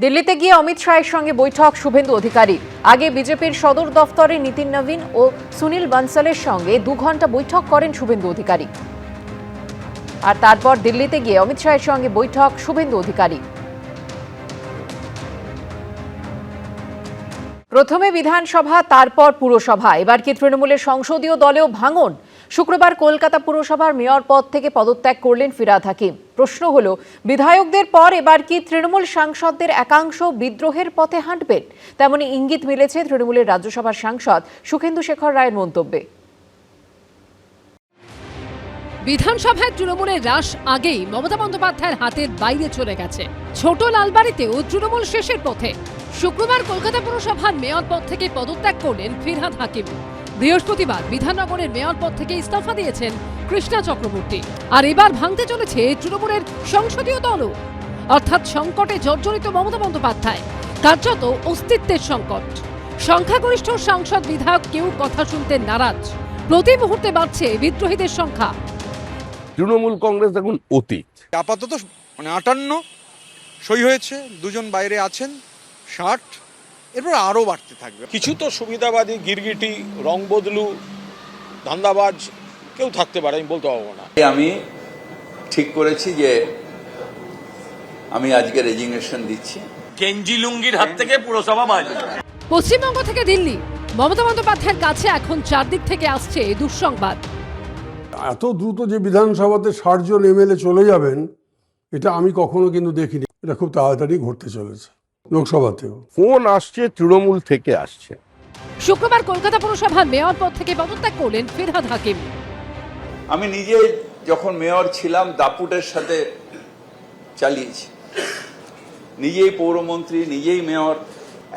দিল্লিতে গিয়ে অমিত শাহের সঙ্গে বৈঠক শুভেন্দু অধিকারী। আগে বিজেপির সদর দফতরে নীতিন নবীন ও সুনীল বানসালের সঙ্গে 2 ঘন্টা বৈঠক করেন শুভেন্দু অধিকারী। আর তারপর দিল্লিতে গিয়ে অমিত শাহের সঙ্গে বৈঠক শুভেন্দু অধিকারী। প্রথমে বিধানসভা, তারপর পুরসভা। এবার কি তৃণমূলের সংসদীয় দলেও ভাঙন? শুক্রবার কলকাতা পুরসভার মেয়র পদ থেকে পদত্যাগ করলেন ফিরহাদ হাকিম। প্রশ্ন হলো, বিধায়কদের পর এবার কি তৃণমূল সাংসদদের একাংশ বিদ্রোহের পথে হাঁটবেন? তেমনি ইঙ্গিত মিলেছে তৃণমূলের রাজ্যসভার সাংসদ সুখেন্দু শেখর রায়ের মন্তব্যে। বিধানসভায় তৃণমূলের হ্রাস আগেই মমতা বন্দ্যোপাধ্যায়ের হাতের বাইরে চলে গেছে। ছোট লালবাড়িতেও তৃণমূল শেষের পথে। শুক্রবার কলকাতা পুরসভার মেয়র পদ থেকে পদত্যাগ করলেন ফিরহাদ হাকিম। বৃহস্পতিবার বিধাননগরের মেয়র পদ থেকে ইস্তফা দিয়েছেন কৃষ্ণা চক্রবর্তী। আর এবার ভাঙতে চলেছে তৃণমূলের সংসদীয় দলও, অর্থাৎ সংকটে জর্জরিত মমতা বন্দ্যোপাধ্যায়। কার্যত অস্তিত্বের সংকট। সংখ্যাগরিষ্ঠ সাংসদ বিধায়ক কেউ কথা শুনতে নারাজ। প্রতি মুহূর্তে বাড়ছে বিদ্রোহীদের সংখ্যা। তৃণমূল কংগ্রেস এখন অতীত। আপাতত 58 সই হয়েছে, 2 জন বাইরে আছেন, 60, এরপর আরও বাড়তে থাকবে। কিছু তো সুবিধাবাদী, গিরগিটি, রং বদলু, ধান্দাবাজ কেউ থাকতে পারে, আমি বলতে পারবো না। আমি ঠিক করেছি যে আমি আজকে রেজিগনেশন দিচ্ছি। গেঞ্জি লুঙ্গির হাত থেকে পুরসভা বাজবে। পশ্চিমবঙ্গ থেকে দিল্লি, মমতা বন্দ্যোপাধ্যায়ের কাছে এখন চারদিক থেকে আসছে দুঃসংবাদ। এত দ্রুত যে বিধানসভাতে 60 জন এমএলএ চলে যাবেন, এটা আমি কখনো কিন্তু দেখিনি। এটা খুব তাড়াতাড়ি ঘটতে চলেছে। লোকসভাতেও ফোন আসছে, তৃণমূল থেকে আসছে। শুক্রবার কলকাতা পুরসভার মেয়র পদ থেকে পদত্যাগ করলেন ফিরহাদ হাকিম। আমি নিজে যখন মেয়র ছিলাম দাপুটের সাথে চালিয়েছি, নিজেই পৌরমন্ত্রী, নিজেই মেয়র।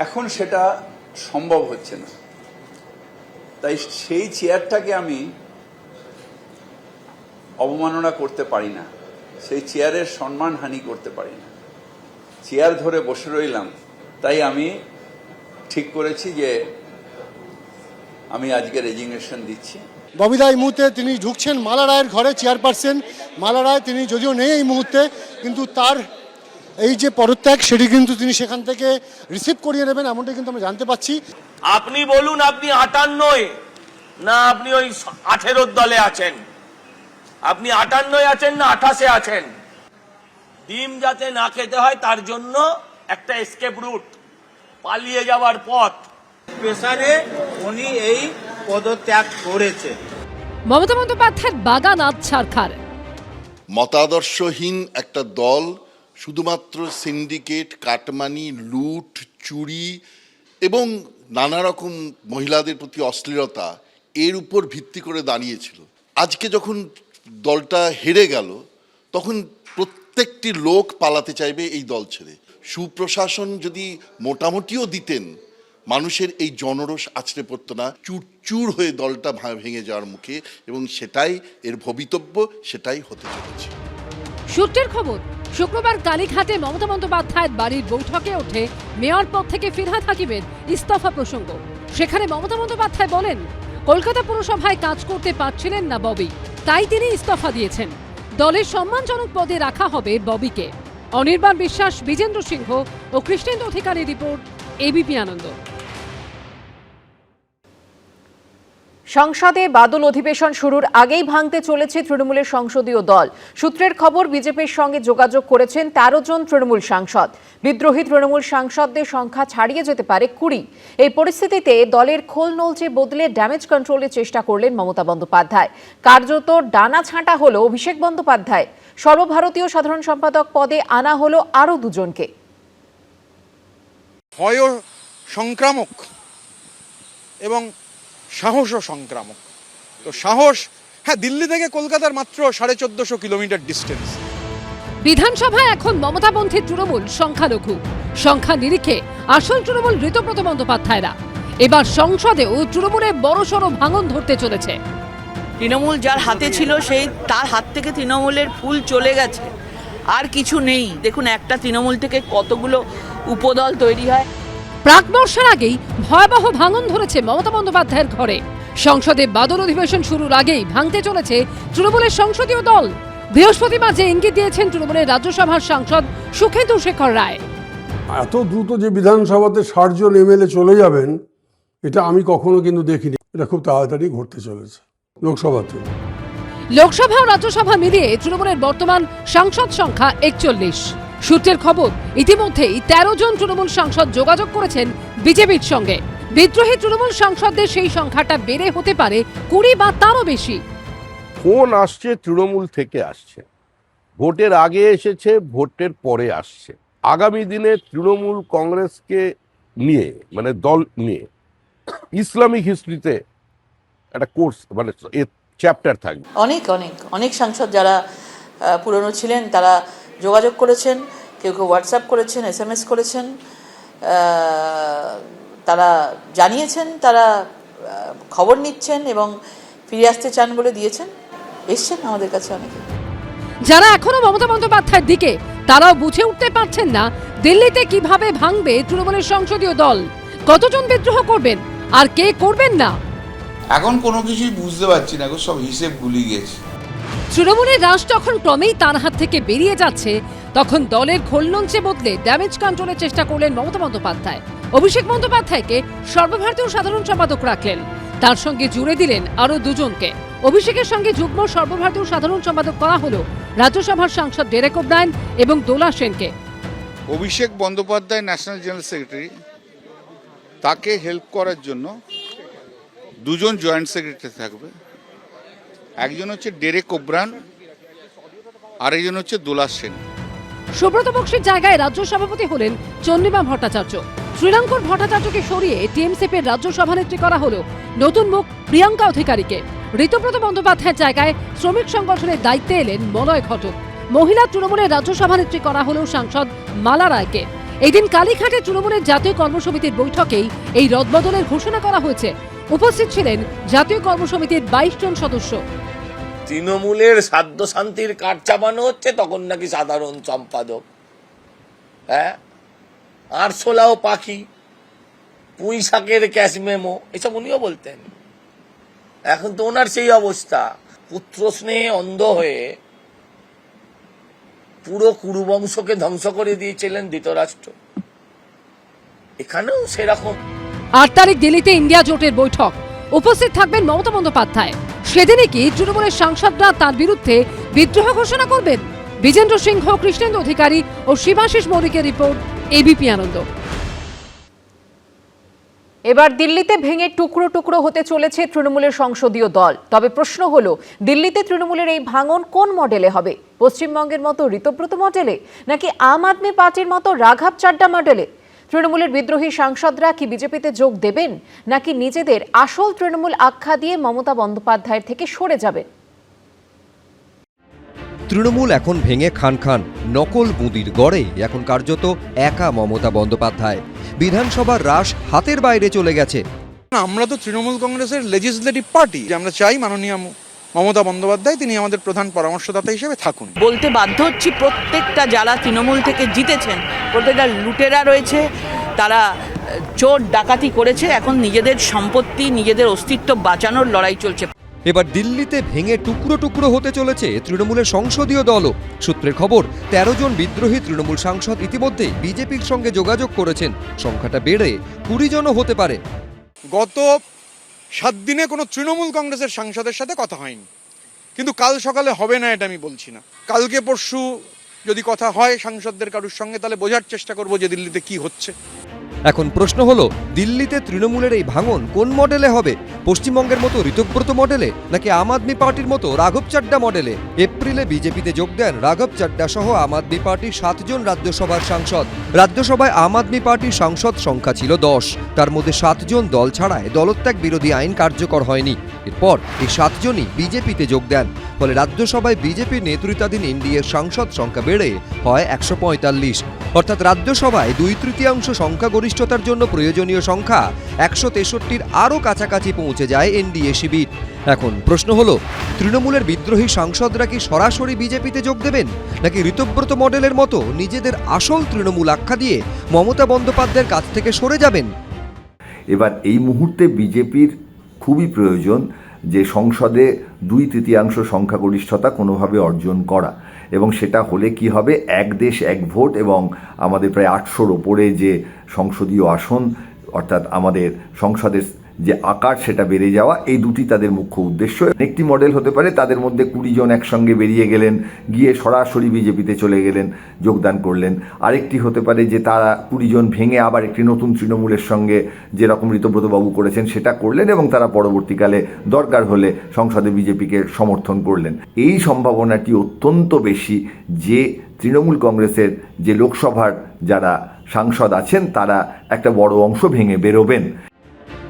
এখন সেটা সম্ভব হচ্ছে না, তাই সেই চেয়ারটাকে আমি অবমাননা করতে পারি না, সেই চেয়ারের সম্মানহানি করতে পারি না। চেয়ার ধরে বসে রইলাম, তাই আমি ঠিক করেছি যে আমি আজকে রেজিগনেশন দিচ্ছি। ববিদা এই মুহূর্তে তিনি ঢুকছেন মালা রায়ের ঘরে, চেয়ারপারসন মালা রায়। তিনি যদিও নেই এই মুহূর্তে, কিন্তু তার এই যে পদত্যাগ সেটি কিন্তু তিনি সেখান থেকে রিসিভ করিয়ে নেবেন, এমনটাই কিন্তু আমরা জানতে পাচ্ছি। আপনি বলুন, আপনি 58 না আপনি ওই 18 দলে আছেন? আপনি 58 আছেন না 28 আছেন? ডিম যাতে না খেতে হয় তার জন্য একটা এসকেপ রুট, পালিয়ে যাওয়ার পথ। পেশারে উনি এই পদত্যাগ করেছে। মমতা বন্দ্যোপাধ্যায়ের বাগান আজ ছারখার। মতাদর্শহীন একটা দল শুধুমাত্র সিন্ডিকেট, কাটমানি, লুট, চুরি এবং নানা রকম মহিলাদের প্রতি অশ্লীলতা এর উপর ভিত্তি করে দাঁড়িয়েছিল। আজকে যখন দলটা হেরে গেল, তখন প্রত্যেকটি লোক পালাতে চাইবে এই দল ছেড়ে। সুপ্রশাসন যদি মোটামুটিও দিতেন, মানুষের এই জনরোষ আছড়ে পড়তো না। চুরচুর হয়ে দলটা ভেঙে যাওয়ার মুখে, এবং সেটাই এর ভবিতব্য, সেটাই হতে চলেছে। সূত্রের খবর, শুক্রবার কালীঘাটে মমতা বন্দ্যোপাধ্যায়ের বাড়ির বৈঠকে ওঠে মেয়র পদ থেকে ফিরহাদ হাকিমের ইস্তফা প্রসঙ্গ। সেখানে মমতা বন্দ্যোপাধ্যায় বলেন, কলকাতা পুরসভায় কাজ করতে পারছিলেন না ববি, তাই তিনি ইস্তফা দিয়েছেন। দলের সম্মানজনক পদে রাখা হবে ববিকে। অনির্বাণ বিশ্বাস, বিজেন্দ্র সিংহ ও কৃষ্ণেন্দু অধিকারীর রিপোর্ট, এবিপি আনন্দ। সংসদে বাদল অধিবেশন শুরুর আগেই ভাঙতে চলেছে তৃণমূলের সংসদীয় দল। সূত্রের খবর, বিজেপির সঙ্গে যোগাযোগ করেছেন 13 জন তৃণমূল সাংসদ। বিদ্রোহী তৃণমূল সাংসদদের সংখ্যা ছাড়িয়ে যেতে পারে 20। এই পরিস্থিতিতে দলের খোল নলচে বদলে ড্যামেজ কন্ট্রোলের চেষ্টা করলেন মমতা বন্দ্যোপাধ্যায়। কার্যত ডানা ছাঁটা হলো অভিষেক বন্দ্যোপাধ্যায়। সর্বভারতীয় সাধারণ সম্পাদক পদে আনা হলো আরও 2 জনকে। ভয়ও সংক্রামক এবং সাহসও সংক্রামক। তো সাহস, হ্যাঁ, দিল্লি থেকে কলকাতার মাত্র 1450 কিলোমিটার ডিস্টেন্স। বিধানসভায় এখন মমতাপন্থী তৃণমূল সংখ্যালঘু। সংখ্যা নিরিখে আসল তৃণমূল ঋতব্রত বন্দ্যোপাধ্যায়রা। এবার সংসদেও তৃণমূলে বড়সড় ভাঙন ধরতে চলেছে। তৃণমূল যার হাতে ছিল, সেই তার হাত থেকে তৃণমূলের ফুল চলে গেছে, আর কিছু নেই। দেখুন একটা তৃণমূল থেকে কতগুলো উপদল তৈরি হয়। প্রাক বর্ষার আগেই ভয়াবহ ভাঙন ধরেছে মমতা বন্দ্যোপাধ্যায়ের ঘরে। সংসদে বাদল অধিবেশন শুরুর আগেই ভাঙতে চলেছে তৃণমূলের সংসদীয় দল। বৃহস্পতিবার যে ইঙ্গিত দিয়েছেন তৃণমূলের রাজ্যসভার সাংসদ সুখেন্দু শেখর রায়। এত দ্রুত যে বিধানসভাতে 60 জন এমএলএ চলে যাবেন এটা আমি কখনো কিন্তু দেখিনি। এটা খুব তাড়াতাড়ি ঘটতে চলেছে লোকসভাতে। লোকসভা ও রাজ্যসভা মিলিয়ে তৃণমূলের বর্তমান সাংসদ সংখ্যা 41। সূত্রের খবর, ইতিমধ্যেই 13 জন তৃণমূল সাংসদ যোগাযোগ করেছেন বিজেপির সঙ্গে। বিদ্রোহী তৃণমূল সাংসদদের সেই সংখ্যাটা বেড়ে হতে পারে 20 বা তারও বেশি। ফোন আসছে তৃণমূল থেকে আসছে, ভোটের আগে এসেছে, ভোটের পরে আসছে। আগামী দিনে তৃণমূল কংগ্রেসকে নিয়ে মানে দল নিয়ে ইসলামিক হিস্ট্রিতে একটা কোর্স মানে চ্যাপ্টার থাকবে। অনেক অনেক অনেক সাংসদ যারা পুরনো ছিলেন তারা যোগাযোগ করেছেন, কেউ কেউ হোয়াটসঅ্যাপ করেছেন, SMS করেছেন, তারা জানিয়েছেন তারা খবর নিচ্ছেন এবং ফিরে আসতে চান বলে দিয়েছেন, এসছেন আমাদের কাছে অনেকে। যারা এখনো মমতা বন্দ্যোপাধ্যায়ের দিকে, তারাও বুঝে উঠতে পারছেন না দিল্লিতে কিভাবে ভাঙবে তৃণমূলের সংসদীয় দল, কতজন বিদ্রোহ করবেন আর কে করবেন না। এখন কোনো কিছুই বুঝতে পারছি না, সব হিসেব গুলিয়ে গেছে। তৃণমূলের রাশ যখন ক্রমেই তার হাত থেকে বেরিয়ে যাচ্ছে, তখন দলের খোলনঞ্চে বদলে ড্যামেজ কন্ট্রোলের চেষ্টা করলেন মমতা বন্দ্যোপাধ্যায়। অভিষেক বন্দ্যোপাধ্যায়কে সর্বভারতীয় সাধারণ সম্পাদক রাখলেন, তার সঙ্গে জুড়ে দিলেন আরো দুজনকে। অভিষেকের সঙ্গে যুগ্ম সর্বভারতীয় সাধারণ সম্পাদক করা হলো রাজ্যসভার সাংসদ ডেরেক ওব্রায়েন এবং দোলা সেনকে। Abhishek Bandyopadhyay national general secretary, তাকে হেল্প করার জন্য দুজন জয়েন্ট সেক্রেটারি থাকবে, একজন হচ্ছে ডেরেক ওব্রায়েন, আরেকজন হচ্ছে দোলা সেন। সুব্রত বক্সির জায়গায় রাজ্য সভাপতি হলেন চন্দ্রিমা ভট্টাচার্য। শ্রীলঙ্কর ভট্টাচার্যকে সরিয়ে টিএমসিপির রাজ্য সভানেত্রী করা হলো নতুন মুখ প্রিয়াঙ্কা অধিকারীকে। ঋতব্রত বন্দ্যোপাধ্যায়ের জায়গায় শ্রমিক সংগঠনের দায়িত্বে এলেন মলয় ঘটক। মহিলা তৃণমূলের রাজ্য সভানেত্রী করা হলো সাংসদ মালা রায়কে। এদিন কালীঘাটে তৃণমূলের জাতীয় কর্মসমিতির বৈঠকেই এই রদবদলের ঘোষণা করা হয়েছে। উপস্থিত ছিলেন জাতীয় কর্মসমিতির 22 জন সদস্য। তৃণমূলের সাধ্য শান্তির কাঠ চাপানো হচ্ছে, তখন নাকি সাধারণ সম্পাদক। হ্যাঁ, আরশোলা ও পাখি, পুঁই শাকের ক্যাশ মেমো, এসব উনিও বলতেন। এখন তো ওনার সেই অবস্থা, পুত্র স্নেহে অন্ধ হয়ে পুরো কুরুবংশকে ধ্বংস করে দিয়েছিলেন ধৃতরাষ্ট্র। এখানেও সেরকম। 8 তারিখ দিল্লিতে ইন্ডিয়া জোটের বৈঠক, উপস্থিত থাকবেন মমতা বন্দ্যোপাধ্যায়। সেদিনে কি তৃণমূলের সাংসদরা তার বিরুদ্ধে বিদ্রোহ ঘোষণা করবেন? বিজেন্দ্র সিংহ, কৃষ্ণেন্দু অধিকারী ও শিবাশিস মৌলিকের রিপোর্ট, এবিপি আনন্দ। এবার দিল্লিতে ভেঙে টুকরো টুকরো হতে চলেছে তৃণমূলের সংসদীয় দল। তবে প্রশ্ন হলো, দিল্লিতে তৃণমূলের এই ভাঙন কোন মডেলে হবে? পশ্চিমবঙ্গের মতো ঋতব্রত মডেলে, নাকি আম আদমি পার্টির মতো রাঘব চাড্ডা মডেলে? তৃণমূলের বিদ্রোহী সাংসদরা কি বিজেপিতে যোগ দেবেন, নাকি নিজেদের আসল তৃণমূল আখ্যা দিয়ে মমতা বন্দ্যোপাধ্যায়ের থেকে সরে যাবেন? তৃণমূল এখন ভেঙে খান খান, নকল বুঁদির গড়ে এখন কার্যত একা মমতা বন্দ্যোপাধ্যায়। বিধানসভার রাশ হাতের বাইরে চলে গেছে। আমরা তো তৃণমূল কংগ্রেসের লেজিসলেটিভ পার্টি, আমরা চাই মাননীয় মমতা বন্দ্যোপাধ্যায় তিনি আমাদের প্রধান পরামর্শদাতা হিসেবে থাকুন। বলতে বাধ্য হচ্ছি, প্রত্যেকটা যারা তৃণমূল থেকে জিতেছেন, প্রত্যেকটা লুটেরা রয়েছে, তারা চোর ডাকাতি করেছে, এখন নিজেদের সম্পত্তি, নিজেদের অস্তিত্ব বাঁচানোর লড়াই চলছে। এবার দিল্লিতে ভেঙে টুকরো টুকরো হতে চলেছে তৃণমূলের সংসদীয় দলও। সূত্রের খবর, 13 জন বিদ্রোহী তৃণমূল সাংসদ ইতিমধ্যেই বিজেপির সঙ্গে যোগাযোগ করেছেন। সংখ্যাটা বেড়ে 20 জনও হতে পারে। গত 7 দিনে কোনো তৃণমূল কংগ্রেসের সাংসদের সাথে কথা হয়নি, কিন্তু কাল সকালে হবে না এটা আমি বলছি না। কালকে পরশু যদি কথা হয় সাংসদদের কারোর সঙ্গে, তাহলে বোঝার চেষ্টা করবো যে দিল্লিতে কি হচ্ছে। এখন প্রশ্ন হলো, দিল্লিতে তৃণমূলের এই ভাঙন কোন মডেলে হবে? পশ্চিমবঙ্গের মতো ঋতব্রত মডেলে, নাকি আম আদমি পার্টির মতো রাঘব চাড্ডা মডেলে? এপ্রিলে বিজেপিতে যোগ দেন রাঘব চাড্ডা সহ আম আদমি পার্টির 7 জন রাজ্যসভার সাংসদ। রাজ্যসভায় আম আদমি পার্টির সাংসদ সংখ্যা ছিল 10, তার মধ্যে 7 জন দল ছাড়ায় দলত্যাগ বিরোধী আইন কার্যকর হয়নি। এরপর এই 7 জনই বিজেপিতে যোগ দেন। ফলে রাজ্যসভায় বিজেপির নেতৃত্বাধীন এনডিএর সাংসদ সংখ্যা বেড়ে হয় 145। অর্থাৎ রাজ্যসভায় 2/3 সংখ্যাগরিষ্ঠতার জন্য প্রয়োজনীয় সংখ্যা 163-র আরও কাছাকাছি পৌঁছে যায় এনডিএ শিবির। এখন প্রশ্ন হলো, তৃণমূলের বিদ্রোহী সাংসদরা কি সরাসরি বিজেপিতে যোগ দেবেন, নাকি ঋতব্রত মডেলের মতো নিজেদের আসল তৃণমূল আখ্যা দিয়ে মমতা বন্দ্যোপাধ্যায়ের কাছ থেকে সরে যাবেন? এবার এই মুহূর্তে বিজেপির খুবই প্রয়োজন যে সংসদে 2/3 সংখ্যাগরিষ্ঠতা কোনোভাবে অর্জন করা, এবং সেটা হলে কি হবে, এক দেশ এক ভোট এবং আমাদের প্রায় 800-র ওপরে যে সংসদীয় আসন, অর্থাৎ আমাদের সংসদের যে আকার সেটা বেড়ে যাওয়া, এই দুটি তাদের মুখ্য উদ্দেশ্য। একটি মডেল হতে পারে তাদের মধ্যে 20 জন একসঙ্গে বেরিয়ে গেলেন, গিয়ে সরাসরি বিজেপিতে চলে গেলেন, যোগদান করলেন। আরেকটি হতে পারে যে তারা 20 জন ভেঙে আবার একটি নতুন তৃণমূলের সঙ্গে যেরকম ঋতব্রতবাবু করেছেন সেটা করলেন এবং তারা পরবর্তীকালে দরকার হলে সংসদে বিজেপিকে সমর্থন করলেন। এই সম্ভাবনাটি অত্যন্ত বেশি যে তৃণমূল কংগ্রেসের যে লোকসভার যারা সাংসদ আছেন তারা একটা বড় অংশ ভেঙে বেরোবেন।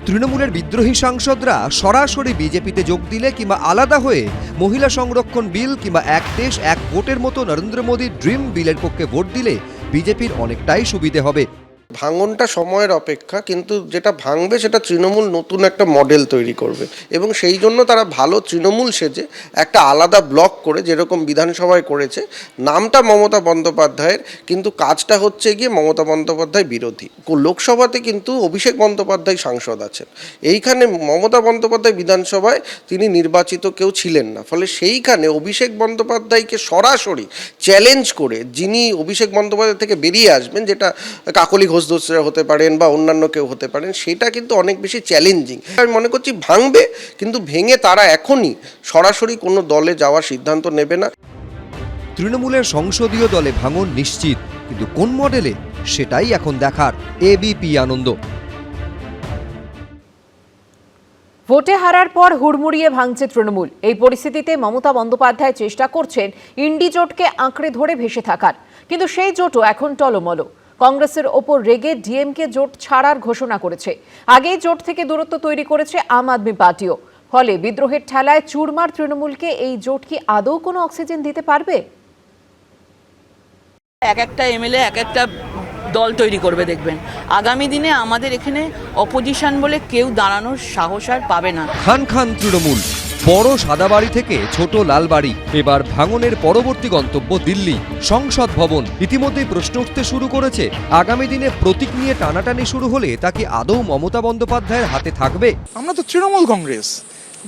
তৃণমূলের বিদ্রোহী সাংসদরা সরাসরি বিজেপিতে যোগ দিলে কিংবা আলাদা হয়ে মহিলা সংরক্ষণ বিল কিংবা এক দেশ এক ভোটের মতো নরেন্দ্র মোদীর ড্রিম বিলের পক্ষে ভোট দিলে বিজেপির অনেকটাই সুবিধে হবে। ভাঙনটা সময়ের অপেক্ষা, কিন্তু যেটা ভাঙবে সেটা তৃণমূল নতুন একটা মডেল তৈরি করবে এবং সেই জন্য তারা ভালো তৃণমূল সেজে একটা আলাদা ব্লক করে, যেরকম বিধানসভায় করেছে, নামটা মমতা বন্দ্যোপাধ্যায়ের, কিন্তু কাজটা হচ্ছে গিয়ে মমতা বন্দ্যোপাধ্যায় বিরোধী। লোকসভাতে কিন্তু অভিষেক বন্দ্যোপাধ্যায় সাংসদ আছেন, এইখানে মমতা বন্দ্যোপাধ্যায় বিধানসভায় তিনি নির্বাচিত কেউ ছিলেন না, ফলে সেইখানে অভিষেক বন্দ্যোপাধ্যায়কে সরাসরি চ্যালেঞ্জ করে যিনি অভিষেক বন্দ্যোপাধ্যায় থেকে বেরিয়ে আসবেন, যেটা কাকলি ঘোষ দোসরা হতে পারেন বা অন্যান্য কেউ হতে পারেন, সেটা কিন্তু অনেক বেশি চ্যালেঞ্জিং। আমি মনে করছি ভাঙবে, কিন্তু ভেঙে তারা এখনই সরাসরি কোনো দলে যাওয়ার সিদ্ধান্ত নেবে না। তৃণমূলের সংসদীয় দলে ভাঙন নিশ্চিত, কিন্তু কোন মডেলে সেটাই এখন দেখার। এবিপি আনন্দ। ভোটে হারার পর হুড়মুড়িয়ে ভাঙছে তৃণমূল। এই পরিস্থিতিতে মমতা বন্দ্যোপাধ্যায় চেষ্টা করছেন ইন্ডি জোটকে আঁকড়ে ধরে ভেসে থাকার, কিন্তু সেই জোটও এখন টলমল। কংগ্রেসের ওপর রেগে ডিএমকে জোট ছাড়ার ঘোষণা করেছে। আগেই জোট থেকে দূরত্ব তৈরি করেছে আম আদমি পার্টিও। ফলে বিদ্রোহের ঠেলায় চুরমার তৃণমূলকে এই জোট কি আদৌ কোনো অক্সিজেন দিতে পারবে? এক একটা এমএলএ এক একটা দল তৈরি করবে, দেখবেন আগামী দিনে আমাদের এখানে অপোজিশন বলে কেউ দাঁড়ানোর সাহস আর পাবে না। খান খান তৃণমূল, বড় সাদাবাড়ি থেকে ছোট লালবাড়ি, এবার ভাঙনের পরবর্তী গন্তব্য দিল্লি। সংসদ ভবন ইতিমধ্যেই প্রশ্ন উঠতে শুরু করেছে, আগামী দিনে প্রতীক নিয়ে টানাটানি শুরু হলে তা কি আদৌ মমতা বন্দ্যোপাধ্যায়ের হাতে থাকবে? আমরা তো তৃণমূল কংগ্রেস,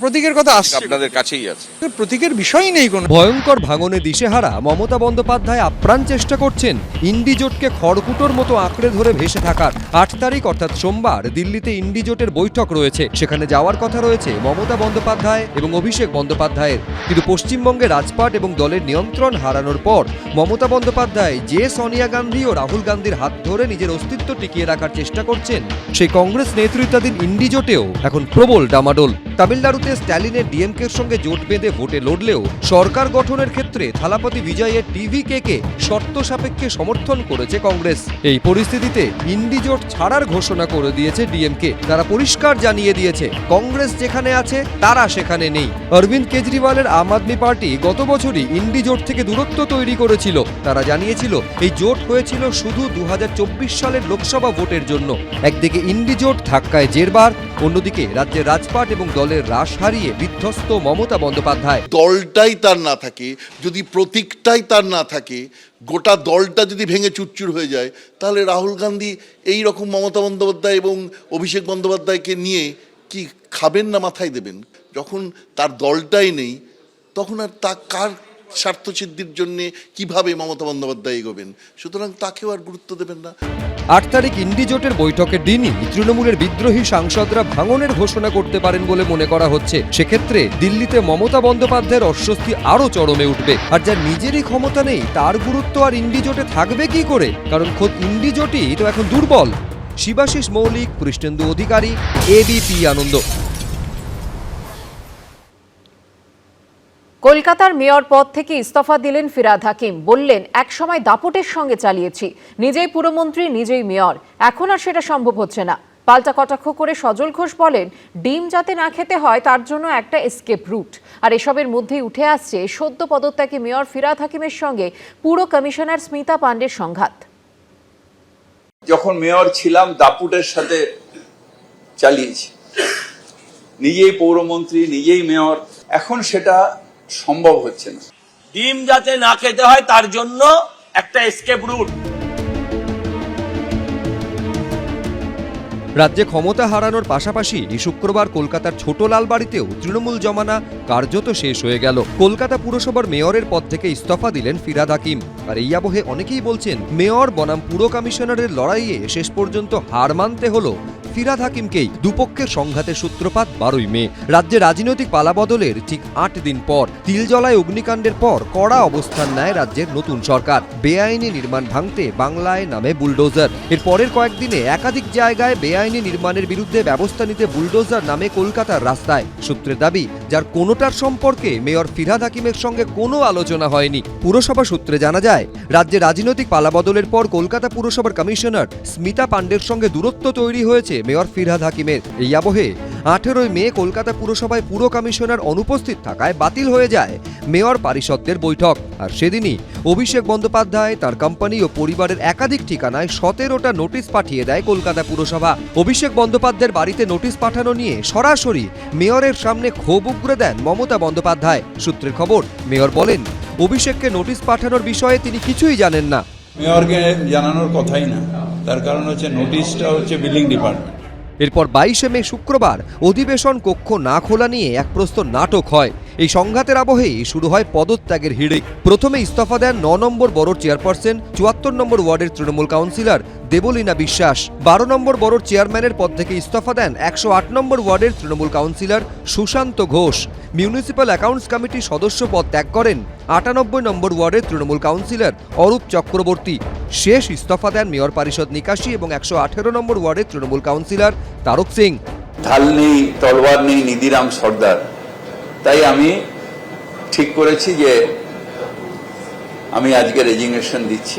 প্রতীকের কথা আসছে, আপনাদের কাছেই আছে, প্রতীকের বিষয়ই নেই কোনো। ভয়ঙ্কর ভাঙনে দিশেহারা মমতা বন্দ্যোপাধ্যায় আপ্রাণ চেষ্টা করছেন ইন্ডি জোটকে খড়কুটোর মতো আঁকড়ে ধরে ভেসে থাকার। 8 তারিখ অর্থাৎ সোমবার দিল্লিতে ইন্ডি জোটের বৈঠক রয়েছে, সেখানে যাওয়ার কথা রয়েছে মমতা বন্দ্যোপাধ্যায় এবং অভিষেক বন্দ্যোপাধ্যায়ের। কিন্তু পশ্চিমবঙ্গে রাজপাট এবং দলের নিয়ন্ত্রণ হারানোর পর মমতা বন্দ্যোপাধ্যায় যে সোনিয়া গান্ধী ও রাহুল গান্ধীর হাত ধরে নিজের অস্তিত্ব টিকিয়ে রাখার চেষ্টা করছেন, সেই কংগ্রেস নেতৃত্বাধীন ইন্ডি জোটেও এখন প্রবল ডামাডোল। তামিলনাড়ুতে স্ট্যালিনের ডিএমকের সঙ্গে জোট বেঁধে ভোটে লড়লেও সরকার গঠনের ক্ষেত্রে থালাপতি বিজয়ের টিভিকে শর্ত সাপেক্ষে সমর্থন করেছে কংগ্রেস। এই পরিস্থিতিতে ইন্ডি জোট ছাড়ার ঘোষণা করে দিয়েছে ডিএমকে। তারা পরিষ্কার জানিয়ে দিয়েছে কংগ্রেস যেখানে আছে তারা সেখানে নেই। অরবিন্দ কেজরিওয়ালের আম আদমি পার্টি গত বছরই ইন্ডি জোট থেকে দূরত্ব তৈরি করেছিল। তারা জানিয়েছিল এই জোট হয়েছিল শুধু 2024 সালের লোকসভা ভোটের জন্য। একদিকে ইন্ডি জোট ধাক্কায় জেরবার, অন্যদিকে রাজ্যের রাজপাট এবং দলের রাশ হারিয়ে বিধ্বস্ত মমতা বন্দ্যোপাধ্যায়। দলটাই তার না থাকে, যদি প্রতীকটাই তার না থাকে, গোটা দলটা যদি ভেঙে চুরচুর হয়ে যায়, তাহলে রাহুল গান্ধী এই রকম মমতা বন্দ্যোপাধ্যায় এবং অভিষেক বন্দ্যোপাধ্যায়কে নিয়ে কি খাবেন না মাথায় দেবেন? যখন তার দলটাই নেই তখন আর তা কার স্বার্থসিদ্ধির জন্য কিভাবে মমতা বন্দ্যোপাধ্যায় এগোবেন? সুতরাং তাকেও আর গুরুত্ব দেবেন না। 8 তারিখ ইন্ডি জোটের বৈঠকের দিনই তৃণমূলের বিদ্রোহী সাংসদরা ভাঙনের ঘোষণা করতে পারেন বলে মনে করা হচ্ছে। সেক্ষেত্রে দিল্লিতে মমতা বন্দ্যোপাধ্যায়ের অস্বস্তি আরও চরমে উঠবে। আর যার নিজেরই ক্ষমতা নেই তার গুরুত্ব আর ইন্ডি জোটে থাকবে কি করে? কারণ খোদ ইন্ডি জোটই তো এখন দুর্বল। শিবাশিস মৌলিক, কৃষ্ণেন্দু অধিকারী, এবিপি আনন্দ। কলকাতার মেয়র পদ থেকে ইস্তফা দিলেন ফিরহাদ হাকিম। বললেন, একসময় দাপটের সঙ্গে চালিয়েছি, নিজেই পুরমন্ত্রী নিজেই মেয়র, এখন আর সেটা সম্ভব হচ্ছে না। পাল্টা কটাক্ষ করে সজল ঘোষ বলেন, ডিম যাতে না খেতে হয় তার জন্য একটা এসকেপ রুট। আর এসবের মধ্যেই উঠে আসছে সদ্য পদত্যাগী মেয়র ফিরহাদ হাকিমের সঙ্গে পুরো কমিশনার স্মিতা পাণ্ডের সংঘাত। যখন মেয়র ছিলাম দাপুটের সাথে চালিয়েছি, নিজেই পৌরমন্ত্রী নিজেই মেয়র, এখন সেটা সম্ভব হচ্ছে না। ডিম যাতে না খেতে হয় তার জন্য একটা এসকেপ রুট। রাজ্যে ক্ষমতা হারানোর পাশাপাশি শুক্রবার কলকাতার ছোট লালবাড়িতেও তৃণমূল জমানা কার্যত শেষ হয়ে গেল। কলকাতা পুরসভার মেয়রের পদ থেকে ইস্তফা দিলেন ফিরহাদ হাকিম। আর এই আবহে অনেকেই বলছেন মেয়র বনাম পুর কমিশনারের লড়াইয়ে শেষ পর্যন্ত হার মানতে হলো ফিরহাদ হাকিমকেই। দুপক্ষের সংঘাতের সূত্রপাত 12ই মে। রাজ্যে রাজনৈতিক পালাবদলের ঠিক 8 দিন পর তিলজলায় অগ্নিকাণ্ডের পর কড়া অবস্থান নেয় রাজ্যের নতুন সরকার। বেআইনি নির্মাণ ভাঙতে বাংলায় নামে বুলডোজার। এর পরের কয়েকদিনে একাধিক জায়গায় বেআইনি নির্মাণের বিরুদ্ধে ব্যবস্থা নিতে বুলডোজার নামে কলকাতার রাস্তায়। সূত্রের দাবি, যার কোনোটার সম্পর্কে মেয়র ফিরহাদ হাকিমের সঙ্গে কোনো আলোচনা হয়নি। পুরসভা সূত্রে জানা যায়, রাজ্যে রাজনৈতিক পালাবদলের পর কলকাতা পুরসভার কমিশনার স্মিতা পাণ্ডের সঙ্গে দূরত্ব তৈরি হয়েছে মেয়র ফিরহাদ হাকিমের। এই আবহে 18ই মে কলকাতা পুরসভায় পুর কমিশনার অনুপস্থিত থাকায় বাতিল হয়ে যায় মেয়র পারিষদদের বৈঠক। আর সেদিনই অভিষেক বন্দ্যোপাধ্যায় তার কোম্পানি ও পরিবারের একাধিক ঠিকানায় 17টা নোটিশ পাঠিয়ে দেয় কলকাতা পুরসভা। অভিষেক বন্দ্যোপাধ্যায়ের বাড়িতে নোটিশ পাঠানো নিয়ে সরাসরি মেয়রের সামনে ক্ষোভ উগরে দেন মমতা বন্দ্যোপাধ্যায়। সূত্রের খবর, মেয়র বলেন অভিষেককে নোটিশ পাঠানোর বিষয়ে তিনি কিছুই জানেন না। মেয়রকে জানানোর কথাই না, তার কারণ হচ্ছে নোটিশটা হচ্ছে বিলিং ডিপার্টমেন্ট। এরপর 22শে মে শুক্রবার অধিবেশন কক্ষ না খোলা নিয়ে এক প্রস্ত নাটক হয়। এই সংঘাতের আবহেই শুরু হয় পদত্যাগের হিড়িক। প্রথমে ইস্তফা দেন 9 নম্বর বড়োর চেয়ারপারসন 74 নম্বর ওয়ার্ডের তৃণমূল কাউন্সিলর দেবলীনা বিশ্বাস। 12 নম্বর বড়োর চেয়ারম্যানের পদ থেকে ইস্তফা দেন 108 নম্বর ওয়ার্ডের Trinamool councillor Sushanta Ghosh. Municipal accounts কমিটির সদস্য পদ ত্যাগ করেন 98 নম্বর ওয়ার্ডের তৃণমূল কাউন্সিলর অরূপ চক্রবর্তী। শেষ ইস্তফা দেন মেয়র পারিষদ নিকাশী এবং 118 নম্বর ওয়ার্ডের তৃণমূল কাউন্সিলর তারক সিং। ঢাল নেই, তলোয়ার নেই, নিধিরাম সর্দার। তাই আমি ঠিক করেছি যে আমি আজকে রেজিগনেশন দিচ্ছি।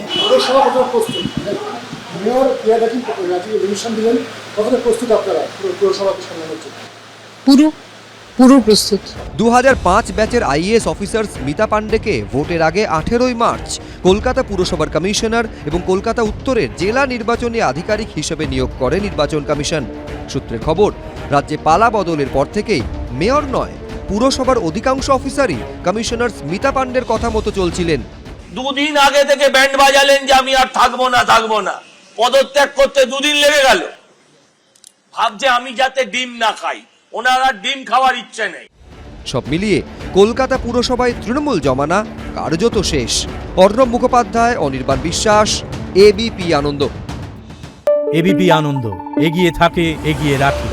পুরো প্রস্তুত। 2005 ব্যাচের আইএএস অফিসার স্মিতা পাণ্ডেকে ভোটের আগে 18ই মার্চ কলকাতা পুরসভার কমিশনার এবং কলকাতা উত্তরের জেলা নির্বাচনী আধিকারিক হিসেবে নিয়োগ করে নির্বাচন কমিশন। সূত্রের খবর, রাজ্যে পালা বদলের পর থেকেই মেয়র নয়, পুরসভার অধিকাংশ অফিসারই কমিশনার স্মিতা পাণ্ডের কথা মতো চলছিলেন। দুদিন আগে থেকে ব্যান্ড বাজালেন যে আমি আর থাকবো না। পদত্যাগ করতে 2 দিন লেগে গেল। ভাবছে আমি যাতে ডিম না খাই, ওনার আর ডিম খাওয়ার ইচ্ছে নেই। সব মিলিয়ে কলকাতা পুরসভায় তৃণমূল জমানা কার্যত শেষ। অর্ণব মুখোপাধ্যায়, অনির্বাণ বিশ্বাস, এবিপি আনন্দ। এবিপি আনন্দ, এগিয়ে থাকে, এগিয়ে রাখে।